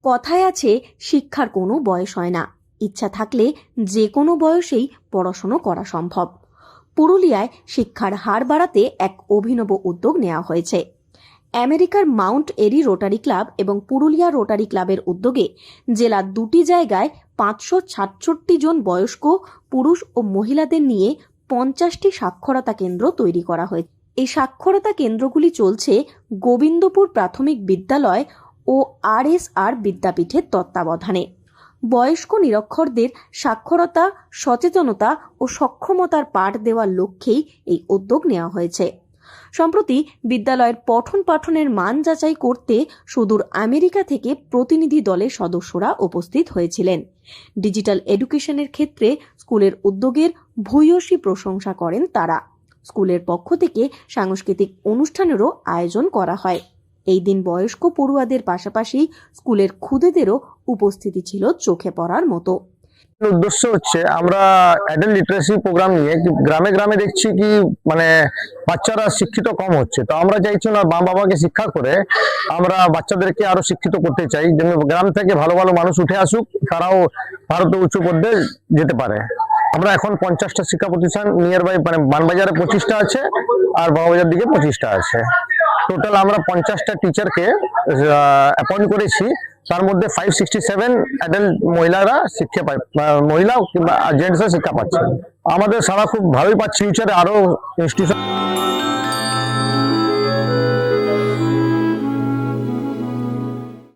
কথায় আছে, শিক্ষার কোনো বয়স হয় না। ইচ্ছা থাকলে যে কোনো বয়সেই পড়াশুনো করা সম্ভব। পুরুলিয়ায় শিক্ষার হার বাড়াতে এক অভিনব উদ্যোগ নেওয়া হয়েছে। আমেরিকার মাউন্ট এরি রোটারি ক্লাব এবং পুরুলিয়া রোটারি ক্লাবের উদ্যোগে জেলার দুটি জায়গায় 566 জন বয়স্ক পুরুষ ও মহিলাদের নিয়ে 50টি সাক্ষরতা কেন্দ্র তৈরি করা হয়েছে। এই সাক্ষরতা কেন্দ্রগুলি চলছে গোবিন্দপুর প্রাথমিক বিদ্যালয় ও RSR বিদ্যাপীঠের তত্ত্বাবধানে। বয়স্ক নিরক্ষরদের সাক্ষরতা, সচেতনতা ও সক্ষমতার পাঠ দেওয়ার লক্ষ্যেই এই উদ্যোগ নেওয়া হয়েছে। সম্প্রতি বিদ্যালয়ের পঠন পাঠনের মান যাচাই করতে সুদূর আমেরিকা থেকে প্রতিনিধি দলের সদস্যরা উপস্থিত হয়েছিলেন। ডিজিটাল এডুকেশনের ক্ষেত্রে স্কুলের উদ্যোগের ভূয়সী প্রশংসা করেন তারা। স্কুলের পক্ষ থেকে সাংস্কৃতিক অনুষ্ঠানেরও আয়োজন করা হয়। এই দিন বয়স্ক পড়ুয়াদের পাশাপাশি স্কুলের খুদেদেরও উপস্থিতি ছিল চোখে পড়ার মতো। উদ্দেশ্য হচ্ছে আমরা অ্যাডাল্ট লিটারেসি প্রোগ্রাম নিয়ে গ্রামে গ্রামে দেখছি কি মানে বাচ্চারা শিক্ষিত কম হচ্ছে। তো আমরা চাইছি না মা বাবাকে শিক্ষা করে আমরা বাচ্চাদেরকে আরো শিক্ষিত করতে চাই, যেন গ্রাম থেকে ভালো ভালো মানুষ উঠে আসুক, তারাও ভারতে উঁচু পদে যেতে পারে। আমরা এখন 50টা শিক্ষা প্রতিষ্ঠান নিয়ার বাই মানে বানবাজারে 25টা আছে আর বাবাবাজার দিকে 25টা আছে। টোটাল আমরা 50টা টিচারকে অ্যাপয়েন্ট করেছি। তার মধ্যে 567 অ্যাডাল্ট মহিলারা শিক্ষা পায়, মহিলা কিংবা জেন্টসরা শিক্ষা পাচ্ছে। আমাদের সারা খুব ভালোই পাচ্ছি। ফিউচারে আরো ইনস্টিটিউশন